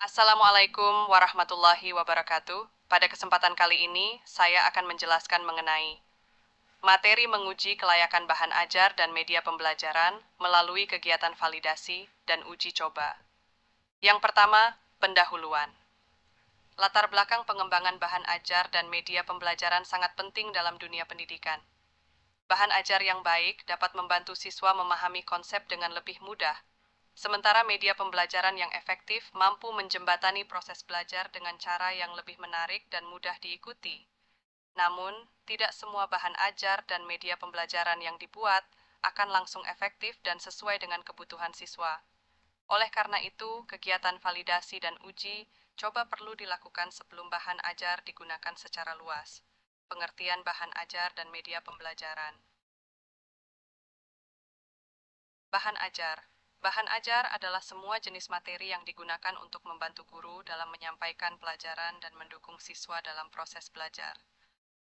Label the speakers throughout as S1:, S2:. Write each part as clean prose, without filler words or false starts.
S1: Assalamualaikum warahmatullahi wabarakatuh. Pada kesempatan kali ini, saya akan menjelaskan mengenai materi menguji kelayakan bahan ajar dan media pembelajaran melalui kegiatan validasi dan uji coba. Yang pertama, pendahuluan. Latar belakang pengembangan bahan ajar dan media pembelajaran sangat penting dalam dunia pendidikan. Bahan ajar yang baik dapat membantu siswa memahami konsep dengan lebih mudah. Sementara media pembelajaran yang efektif mampu menjembatani proses belajar dengan cara yang lebih menarik dan mudah diikuti. Namun, tidak semua bahan ajar dan media pembelajaran yang dibuat akan langsung efektif dan sesuai dengan kebutuhan siswa. Oleh karena itu, kegiatan validasi dan uji coba perlu dilakukan sebelum bahan ajar digunakan secara luas. Pengertian bahan ajar dan media pembelajaran. Bahan ajar. Bahan ajar adalah semua jenis materi yang digunakan untuk membantu guru dalam menyampaikan pelajaran dan mendukung siswa dalam proses belajar.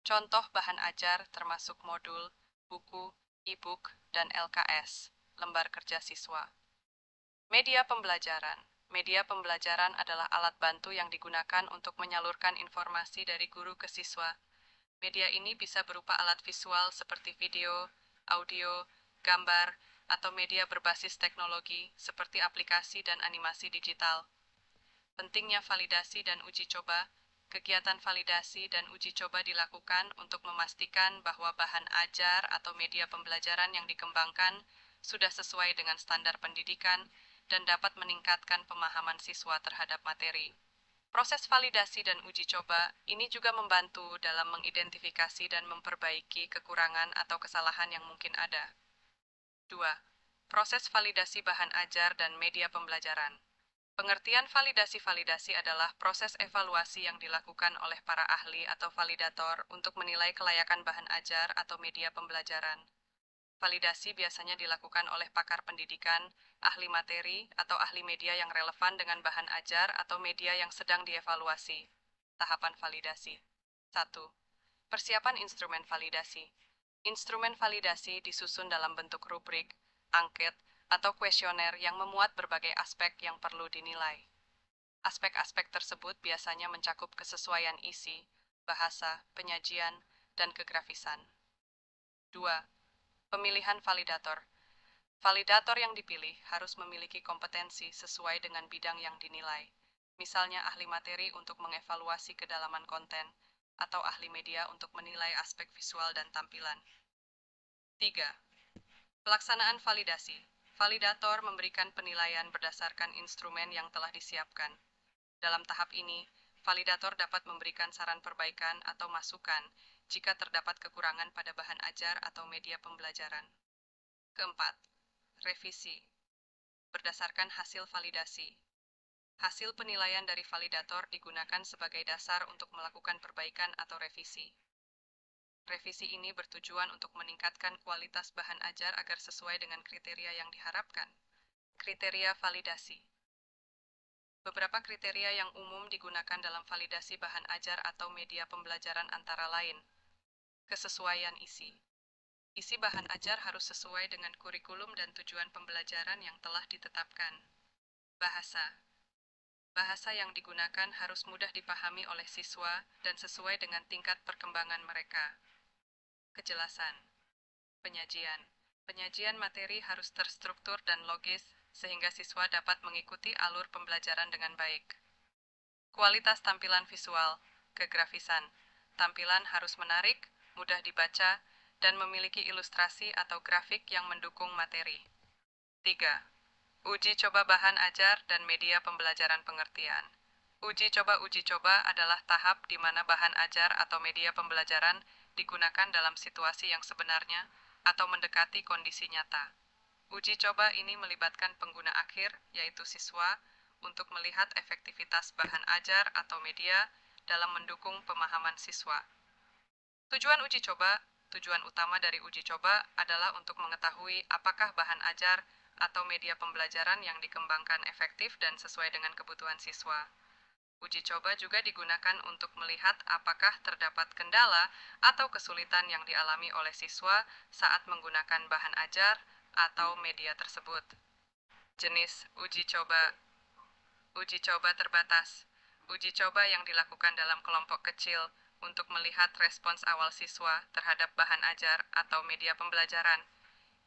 S1: Contoh bahan ajar termasuk modul, buku, e-book, dan LKS, lembar kerja siswa. Media pembelajaran. Media pembelajaran adalah alat bantu yang digunakan untuk menyalurkan informasi dari guru ke siswa. Media ini bisa berupa alat visual seperti video, audio, gambar, atau media berbasis teknologi seperti aplikasi dan animasi digital. Pentingnya validasi dan uji coba. Kegiatan validasi dan uji coba dilakukan untuk memastikan bahwa bahan ajar atau media pembelajaran yang dikembangkan sudah sesuai dengan standar pendidikan dan dapat meningkatkan pemahaman siswa terhadap materi. Proses validasi dan uji coba ini juga membantu dalam mengidentifikasi dan memperbaiki kekurangan atau kesalahan yang mungkin ada. 2. Proses validasi bahan ajar dan media pembelajaran. Pengertian validasi-validasi adalah proses evaluasi yang dilakukan oleh para ahli atau validator untuk menilai kelayakan bahan ajar atau media pembelajaran. Validasi biasanya dilakukan oleh pakar pendidikan, ahli materi, atau ahli media yang relevan dengan bahan ajar atau media yang sedang dievaluasi. Tahapan validasi. 1. Persiapan instrumen validasi. Instrumen validasi disusun dalam bentuk rubrik, angket, atau kuesioner yang memuat berbagai aspek yang perlu dinilai. Aspek-aspek tersebut biasanya mencakup kesesuaian isi, bahasa, penyajian, dan kegrafisan. 2. Pemilihan validator. Validator yang dipilih harus memiliki kompetensi sesuai dengan bidang yang dinilai, misalnya ahli materi untuk mengevaluasi kedalaman konten, atau ahli media untuk menilai aspek visual dan tampilan. 3. Pelaksanaan validasi. Validator memberikan penilaian berdasarkan instrumen yang telah disiapkan. Dalam tahap ini, validator dapat memberikan saran perbaikan atau masukan jika terdapat kekurangan pada bahan ajar atau media pembelajaran. Keempat, revisi. Berdasarkan hasil validasi. Hasil penilaian dari validator digunakan sebagai dasar untuk melakukan perbaikan atau revisi. Revisi ini bertujuan untuk meningkatkan kualitas bahan ajar agar sesuai dengan kriteria yang diharapkan. Kriteria validasi. Beberapa kriteria yang umum digunakan dalam validasi bahan ajar atau media pembelajaran antara lain. Kesesuaian isi. Isi bahan ajar harus sesuai dengan kurikulum dan tujuan pembelajaran yang telah ditetapkan. Bahasa. Bahasa yang digunakan harus mudah dipahami oleh siswa dan sesuai dengan tingkat perkembangan mereka. Kejelasan. Penyajian. Penyajian materi harus terstruktur dan logis sehingga siswa dapat mengikuti alur pembelajaran dengan baik. Kualitas tampilan visual, kegrafisan. Tampilan harus menarik, mudah dibaca, dan memiliki ilustrasi atau grafik yang mendukung materi. 3. Uji coba bahan ajar dan media pembelajaran pengertian. Uji coba adalah tahap di mana bahan ajar atau media pembelajaran digunakan dalam situasi yang sebenarnya atau mendekati kondisi nyata. Uji coba ini melibatkan pengguna akhir, yaitu siswa, untuk melihat efektivitas bahan ajar atau media dalam mendukung pemahaman siswa. Tujuan utama dari uji coba adalah untuk mengetahui apakah bahan ajar atau media pembelajaran yang dikembangkan efektif dan sesuai dengan kebutuhan siswa. Uji coba juga digunakan untuk melihat apakah terdapat kendala atau kesulitan yang dialami oleh siswa saat menggunakan bahan ajar atau media tersebut. Jenis uji coba. Uji coba terbatas. Uji coba yang dilakukan dalam kelompok kecil untuk melihat respons awal siswa terhadap bahan ajar atau media pembelajaran.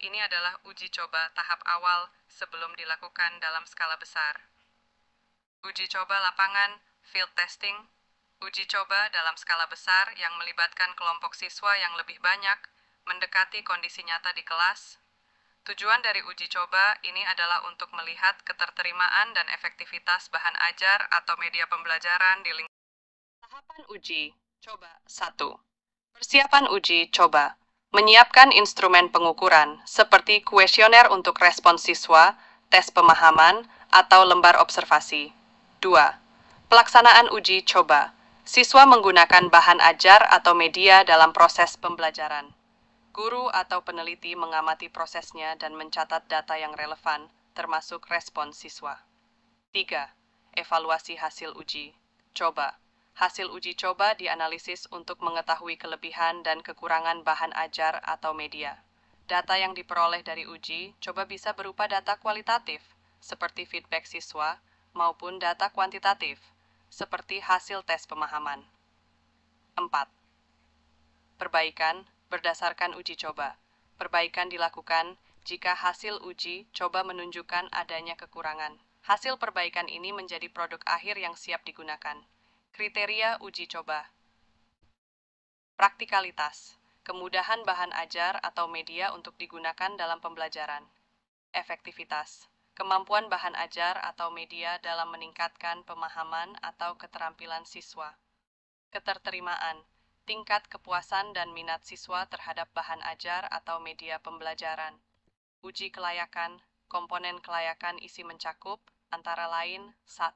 S1: Ini adalah uji coba tahap awal sebelum dilakukan dalam skala besar. Uji coba lapangan, field testing. Uji coba dalam skala besar yang melibatkan kelompok siswa yang lebih banyak, mendekati kondisi nyata di kelas. Tujuan dari uji coba ini adalah untuk melihat keterterimaan dan efektivitas bahan ajar atau media pembelajaran di lingkungan. Tahapan uji coba 1. Persiapan uji coba. Menyiapkan instrumen pengukuran seperti kuesioner untuk respons siswa, tes pemahaman, atau lembar observasi. 2. Pelaksanaan uji coba. Siswa menggunakan bahan ajar atau media dalam proses pembelajaran. Guru atau peneliti mengamati prosesnya dan mencatat data yang relevan, termasuk respons siswa. 3. Evaluasi hasil uji coba. Hasil uji coba dianalisis untuk mengetahui kelebihan dan kekurangan bahan ajar atau media. Data yang diperoleh dari uji coba bisa berupa data kualitatif, seperti feedback siswa, maupun data kuantitatif, seperti hasil tes pemahaman. 4. Perbaikan berdasarkan uji coba. Perbaikan dilakukan jika hasil uji coba menunjukkan adanya kekurangan. Hasil perbaikan ini menjadi produk akhir yang siap digunakan. Kriteria uji coba. Praktikalitas. Kemudahan bahan ajar atau media untuk digunakan dalam pembelajaran. Efektivitas. Kemampuan bahan ajar atau media dalam meningkatkan pemahaman atau keterampilan siswa. Keterterimaan. Tingkat kepuasan dan minat siswa terhadap bahan ajar atau media pembelajaran. Uji kelayakan. Komponen kelayakan isi mencakup antara lain 1.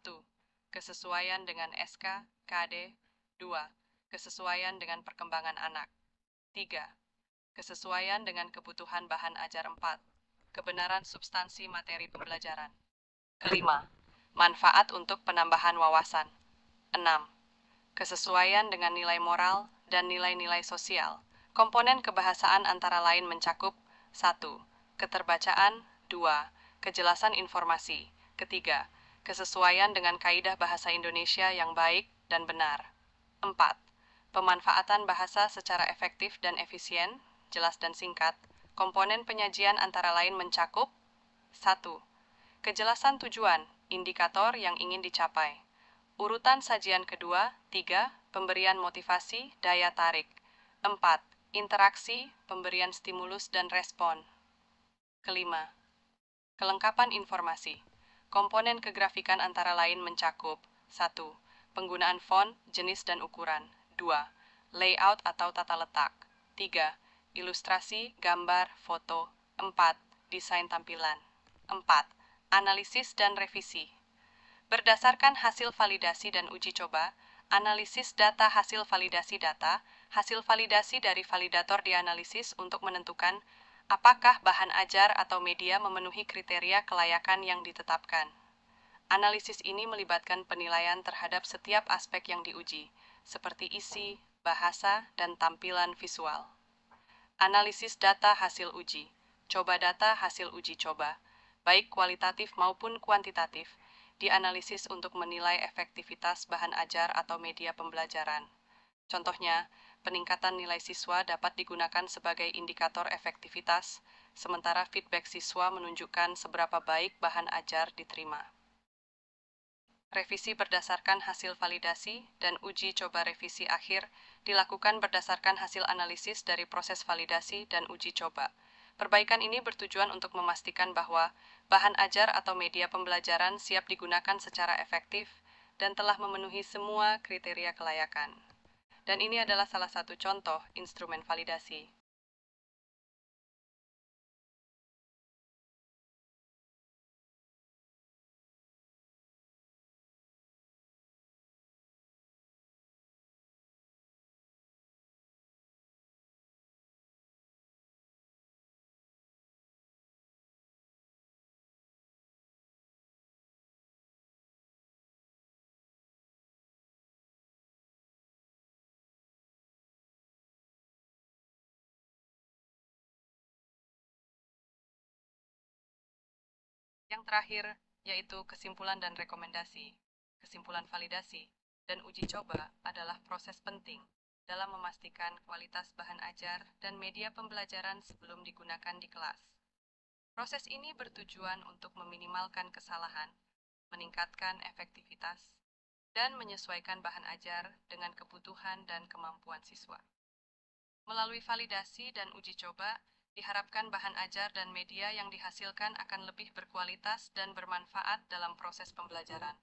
S1: Kesesuaian dengan SK, KD. 2. Kesesuaian dengan perkembangan anak. 3. Kesesuaian dengan kebutuhan bahan ajar. 4. Kebenaran substansi materi pembelajaran. Kelima, manfaat untuk penambahan wawasan. 6. Kesesuaian dengan nilai moral dan nilai-nilai sosial. Komponen kebahasaan antara lain mencakup 1. Keterbacaan. 2. Kejelasan informasi. Ketiga, kesesuaian dengan kaidah bahasa Indonesia yang baik dan benar. 4. Pemanfaatan bahasa secara efektif dan efisien, jelas dan singkat. Komponen penyajian antara lain mencakup 1. Kejelasan tujuan, indikator yang ingin dicapai. Urutan sajian kedua. 3. Pemberian motivasi, daya tarik. 4. Interaksi, pemberian stimulus dan respon. Kelima, kelengkapan informasi. Komponen kegrafikan antara lain mencakup 1. Penggunaan font, jenis dan ukuran. 2. Layout atau tata letak. 3. Ilustrasi, gambar, foto. 4. Desain tampilan. 4. Analisis dan revisi. Berdasarkan hasil validasi dan uji coba, analisis data hasil validasi dari validator dianalisis untuk menentukan apakah bahan ajar atau media memenuhi kriteria kelayakan yang ditetapkan. Analisis ini melibatkan penilaian terhadap setiap aspek yang diuji, seperti isi, bahasa, dan tampilan visual. Analisis data hasil uji. Coba data hasil uji coba, baik kualitatif maupun kuantitatif, dianalisis untuk menilai efektivitas bahan ajar atau media pembelajaran. Contohnya, peningkatan nilai siswa dapat digunakan sebagai indikator efektivitas, sementara feedback siswa menunjukkan seberapa baik bahan ajar diterima. Revisi berdasarkan hasil validasi dan uji coba. Revisi akhir dilakukan berdasarkan hasil analisis dari proses validasi dan uji coba. Perbaikan ini bertujuan untuk memastikan bahwa bahan ajar atau media pembelajaran siap digunakan secara efektif dan telah memenuhi semua kriteria kelayakan. Dan ini adalah salah satu contoh instrumen validasi. Yang terakhir, yaitu kesimpulan dan rekomendasi. Kesimpulan validasi dan uji coba adalah proses penting dalam memastikan kualitas bahan ajar dan media pembelajaran sebelum digunakan di kelas. Proses ini bertujuan untuk meminimalkan kesalahan, meningkatkan efektivitas, dan menyesuaikan bahan ajar dengan kebutuhan dan kemampuan siswa. Melalui validasi dan uji coba, diharapkan bahan ajar dan media yang dihasilkan akan lebih berkualitas dan bermanfaat dalam proses pembelajaran.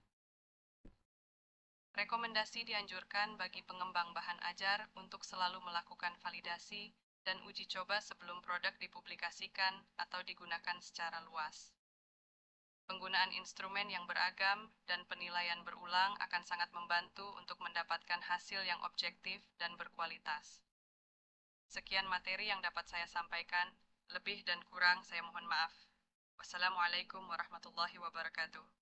S1: Rekomendasi dianjurkan bagi pengembang bahan ajar untuk selalu melakukan validasi dan uji coba sebelum produk dipublikasikan atau digunakan secara luas. Penggunaan instrumen yang beragam dan penilaian berulang akan sangat membantu untuk mendapatkan hasil yang objektif dan berkualitas. Sekian materi yang dapat saya sampaikan, lebih dan kurang saya mohon maaf. Wassalamualaikum warahmatullahi wabarakatuh.